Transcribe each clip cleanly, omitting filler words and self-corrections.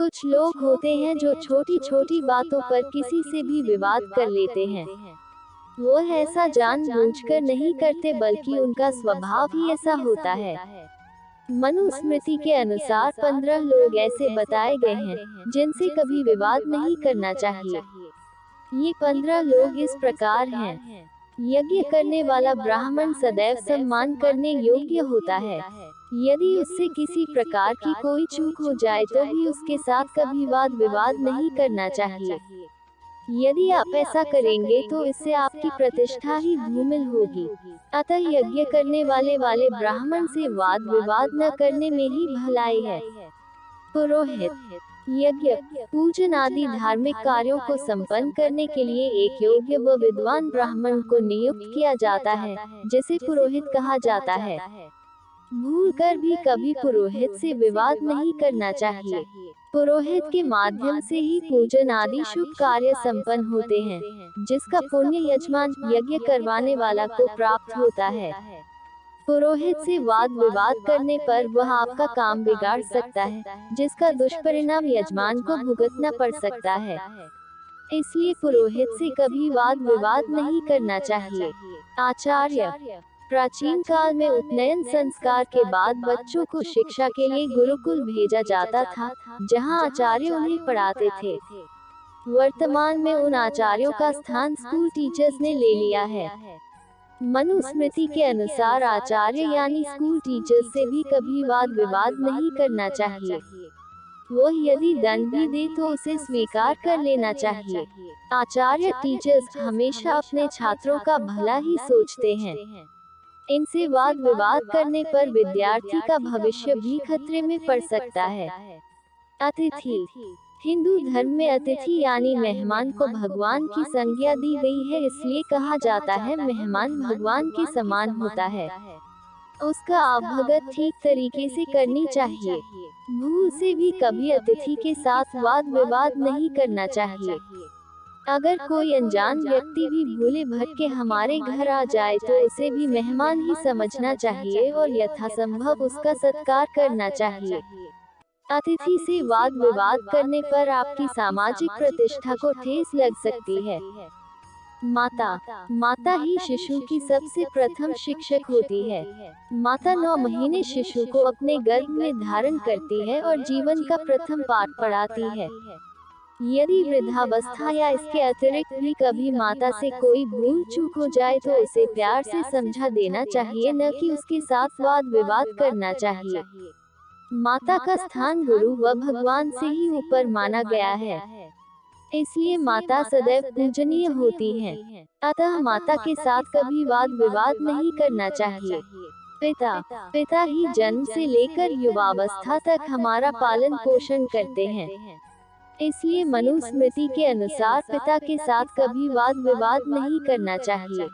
कुछ लोग होते हैं जो छोटी छोटी बातों पर किसी से भी विवाद कर लेते हैं। वो ऐसा जानबूझकर नहीं करते बल्कि उनका स्वभाव ही ऐसा होता है। मनुस्मृति के अनुसार 15 लोग ऐसे बताए गए हैं जिनसे कभी विवाद नहीं करना चाहिए। ये 15 लोग इस प्रकार हैं। यज्ञ करने वाला ब्राह्मण सदैव सम्मान करने योग्य होता है। यदि उससे किसी प्रकार की कोई चूक हो जाए तो भी उसके साथ कभी वाद विवाद नहीं करना चाहिए। यदि आप ऐसा करेंगे तो इससे आपकी प्रतिष्ठा ही धूमिल होगी। अतः यज्ञ करने वाले ब्राह्मण से वाद विवाद न करने में ही भलाई है। पुरोहित यज्ञ, पूजन आदि धार्मिक कार्यों को संपन्न करने के लिए एक योग्य व विद्वान ब्राह्मण को नियुक्त किया जाता है, जिसे पुरोहित कहा जाता है। भूलकर भी कभी पुरोहित से विवाद नहीं करना चाहिए। पुरोहित के माध्यम से ही पूजन आदि शुभ कार्य संपन्न होते हैं, जिसका पुण्य यजमान यज्ञ करवाने वाला को प्राप्त होता है। पुरोहित से वाद विवाद करने पर वह आपका काम बिगाड़ सकता है, जिसका दुष्परिणाम यजमान को भुगतना पड़ सकता है। इसलिए पुरोहित से कभी वाद विवाद नहीं करना चाहिए। आचार्य, प्राचीन काल में उपनयन संस्कार के बाद बच्चों को शिक्षा के लिए गुरुकुल भेजा जाता था, जहां आचार्य उन्हें पढ़ाते थे। वर्तमान में उन आचार्यों का स्थान स्कूल टीचर्स ने ले लिया है। मनुस्मृति के अनुसार आचार्य यानी स्कूल टीचर्स से भी कभी वाद विवाद नहीं करना चाहिए। वो यदि दंड भी दे तो उसे स्वीकार कर लेना चाहिए। आचार्य टीचर्स हमेशा अपने छात्रों का भला ही सोचते हैं। इनसे वाद विवाद करने पर विद्यार्थी का भविष्य भी खतरे में पड़ सकता है। अतिथि, हिंदू धर्म में अतिथि यानी मेहमान को भगवान की संज्ञा दी गई है, इसलिए कहा जाता है मेहमान भगवान के समान होता है। उसका आभगत ठीक तरीके से करनी चाहिए। भूल से भी कभी अतिथि के साथ वाद विवाद नहीं करना चाहिए। अगर कोई अनजान व्यक्ति भी भूले भटके हमारे घर आ जाए तो उसे भी मेहमान ही समझना चाहिए और यथासंभव उसका सत्कार करना चाहिए। अतिथि से वाद विवाद करने पर आपकी सामाजिक प्रतिष्ठा को ठेस लग सकती है। माता ही शिशु की सबसे प्रथम शिक्षक होती है। माता 9 महीने शिशु को अपने गर्भ में धारण करती है और जीवन का प्रथम पाठ पढ़ाती है। यदि वृद्धावस्था या इसके अतिरिक्त भी कभी माता से कोई भूल चूक हो जाए तो उसे प्यार से समझा देना चाहिए, न कि उसके साथ वाद विवाद करना चाहिए। माता का स्थान गुरु व भगवान से ही ऊपर माना गया है, इसलिए माता सदैव पूजनीय होती हैं। अतः माता के साथ कभी वाद विवाद नहीं करना चाहिए। पिता ही जन्म से लेकर युवावस्था तक हमारा पालन पोषण करते हैं, इसलिए मनुस्मृति के अनुसार पिता के साथ कभी वाद विवाद नहीं करना चाहिए।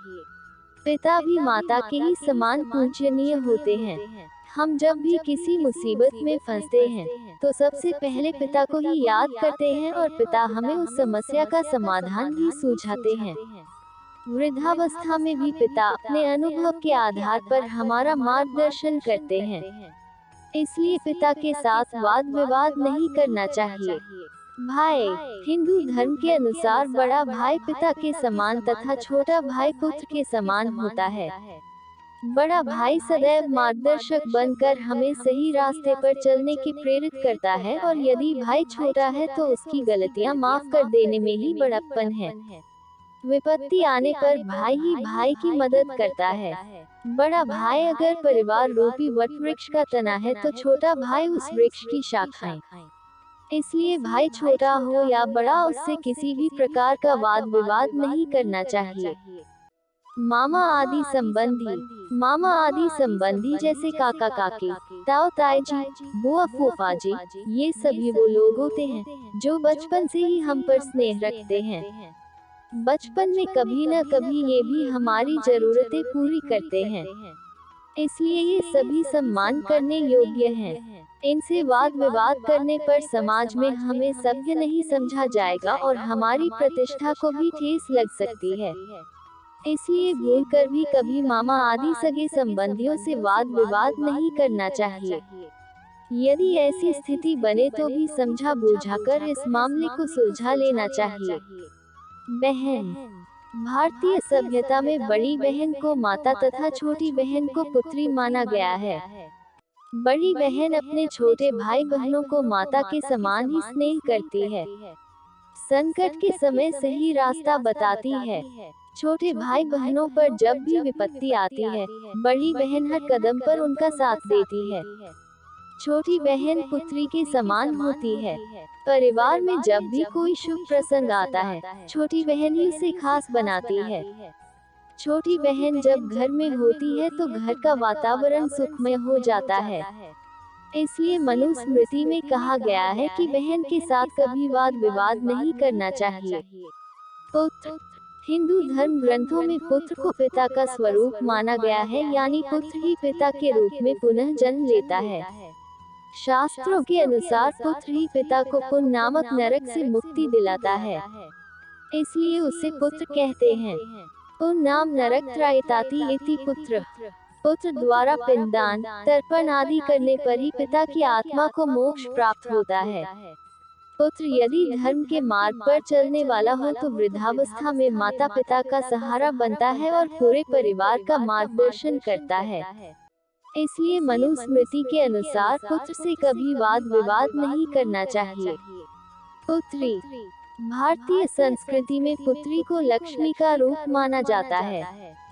पिता भी माता के ही समान पूजनीय होते हैं। हम जब भी किसी मुसीबत में फंसते हैं तो सबसे पहले पिता को ही याद करते हैं और पिता हमें उस समस्या का समाधान भी सुझाते हैं। वृद्धावस्था में भी पिता अपने अनुभव के आधार पर हमारा मार्गदर्शन करते हैं, इसलिए पिता के साथ वाद विवाद नहीं करना चाहिए। भाई, हिंदू धर्म के अनुसार बड़ा भाई पिता के समान तथा छोटा भाई पुत्र के समान होता है। बड़ा भाई सदैव मार्गदर्शक बनकर हमें सही रास्ते पर चलने की प्रेरित करता है और यदि भाई छोटा है तो उसकी गलतियां माफ कर देने में ही बड़प्पन है। विपत्ति आने पर भाई ही भाई की मदद करता है। बड़ा भाई अगर परिवार रूपी वट वृक्ष का तना है तो छोटा भाई उस वृक्ष की शाखाएं। इसलिए भाई छोटा हो या बड़ा उससे किसी भी प्रकार का वाद विवाद नहीं करना चाहिए। मामा आदि संबंधी जैसे काका काकी, ताऊ ताई जी, बुआ फूफा जी, ये सभी वो लोग होते हैं जो बचपन से ही हम पर स्नेह रखते हैं। बचपन में कभी न कभी ये भी हमारी जरूरतें पूरी करते हैं, इसलिए ये सभी सम्मान करने योग्य हैं। इनसे वाद विवाद करने पर समाज में हमें सभ्य नहीं समझा जाएगा और हमारी प्रतिष्ठा को भी ठेस लग सकती है। इसलिए भूलकर भी कभी मामा आदि सगे संबंधियों से वाद विवाद नहीं करना चाहिए। यदि ऐसी स्थिति बने तो भी समझा बूझाकर इस मामले को सुलझा लेना चाहिए। बहन। भारतीय सभ्यता में बड़ी बहन को माता तथा छोटी बहन को पुत्री माना गया है। बड़ी बहन अपने छोटे भाई बहनों को माता के समान ही स्नेह करती है, संकट के समय सही रास्ता बताती है। छोटे भाई बहनों पर जब भी विपत्ति आती है, बड़ी बहन हर कदम पर उनका साथ देती है। छोटी बहन पुत्री के समान होती है। परिवार में जब भी कोई शुभ प्रसंग आता है, छोटी बहन ही उसे खास बनाती है। छोटी बहन जब घर में होती है तो घर का वातावरण सुखमय हो जाता है। इसलिए मनुस्मृति में कहा गया है कि बहन के साथ कभी वाद विवाद नहीं करना चाहिए। पुत्र। हिंदू धर्म ग्रंथों में पुत्र को पिता का स्वरूप माना गया है, यानी पुत्र ही पिता के रूप में पुनः जन्म लेता है। शास्त्रों के अनुसार पुत्र ही पिता को पुण्य नामक नरक से मुक्ति दिलाता है, इसलिए उसे पुत्र कहते हैं। पुण्य नाम नरक त्रायताति इति पुत्र। पुत्र द्वारा पिंडदान, तर्पण आदि करने पर ही पिता की आत्मा को मोक्ष प्राप्त होता है। पुत्र यदि धर्म के मार्ग पर चलने वाला हो तो वृद्धावस्था में माता पिता का सहारा बनता है और पूरे परिवार का मार्गदर्शन करता है। इसलिए मनुस्मृति के अनुसार पुत्र से कभी वाद विवाद नहीं करना चाहिए। पुत्री। भारतीय संस्कृति में पुत्री को लक्ष्मी का रूप माना जाता है।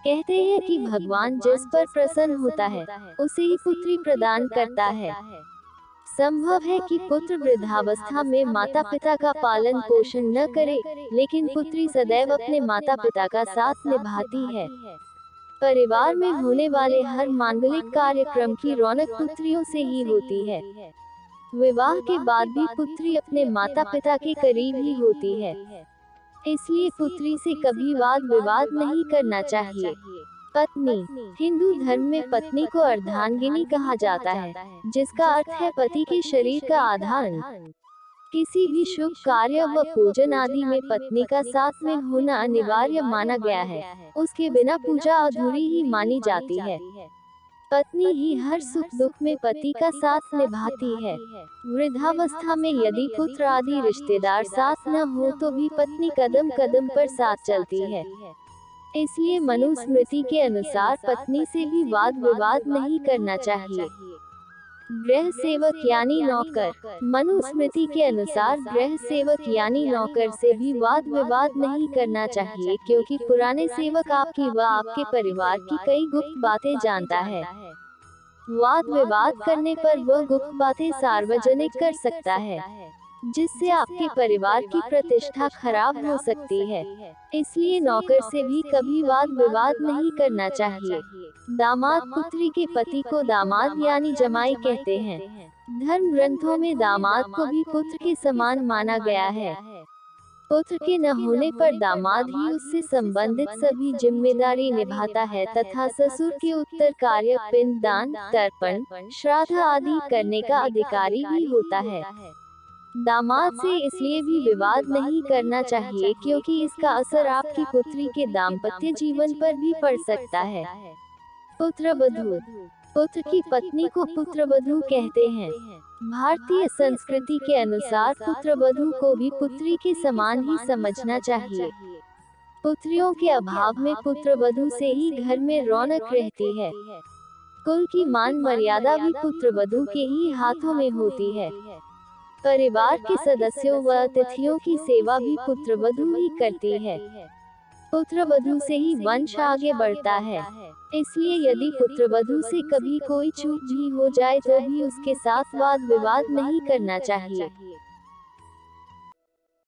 कहते हैं कि भगवान जिस पर प्रसन्न होता है, उसे ही पुत्री प्रदान करता है। संभव है कि पुत्र वृद्धावस्था में माता पिता का पालन पोषण न करे, लेकिन पुत्री सदैव अपने माता पिता का साथ निभाती है। परिवार में होने वाले हर मांगलिक कार्यक्रम की रौनक पुत्रियों से ही होती है। विवाह के बाद भी पुत्री अपने माता पिता के करीब ही होती है, इसलिए पुत्री से कभी वाद विवाद नहीं करना चाहिए। पत्नी। हिंदू धर्म में पत्नी को अर्धांगिनी कहा जाता है, जिसका अर्थ है पति के शरीर का आधार। किसी भी शुभ कार्य व पूजन आदि में पत्नी का साथ में होना अनिवार्य माना गया है। उसके बिना पूजा अधूरी ही मानी जाती है। पत्नी ही हर सुख दुख में पति का साथ निभाती है। वृद्धावस्था में यदि पुत्र आदि रिश्तेदार साथ न हो तो भी पत्नी कदम कदम पर साथ चलती है। इसलिए मनुस्मृति के अनुसार पत्नी से भी वाद विवाद नहीं करना चाहिए। गृह सेवक यानी नौकर। मनुस्मृति के अनुसार गृह सेवक यानी नौकर से भी वाद विवाद नहीं करना चाहिए, क्योंकि पुराने सेवक आपकी व आपके परिवार की कई गुप्त बातें जानता है। वाद विवाद करने पर वह गुप्त बातें सार्वजनिक कर सकता है, जिससे आपके परिवार की प्रतिष्ठा खराब हो सकती है। इसलिए नौकर से भी कभी वाद विवाद नहीं करना चाहिए। दामाद पुत्री के पति को दामाद यानी जमाई कहते हैं। धर्म ग्रंथों में दामाद को भी पुत्र के समान माना गया है। पुत्र के न होने पर दामाद ही उससे संबंधित सभी जिम्मेदारी निभाता है तथा ससुर के उत्तर कार्य पिंडदान, तर्पण, श्राद्ध आदि करने का अधिकारी भी होता है। दामाद से इसलिए भी विवाद नहीं करना चाहिए क्योंकि इसका असर आपकी पुत्री के दाम्पत्य जीवन पर भी पड़ सकता है। पुत्रवधू। पुत्र की पत्नी को पुत्रवधू कहते हैं। भारतीय संस्कृति के अनुसार पुत्रवधू को भी पुत्री के समान ही समझना चाहिए। पुत्रियों के अभाव में पुत्रवधू से ही घर में रौनक रहती है। कुल की मान मर्यादा भी पुत्रवधू के ही हाथों में होती है। परिवार के सदस्यों व अतिथियों की सेवा भी पुत्रवधू ही करती है। पुत्रवधू से ही वंश आगे बढ़ता है। इसलिए यदि पुत्रवधू से कभी कोई चूक भी हो जाए तो भी उसके साथ वाद विवाद नहीं करना चाहिए।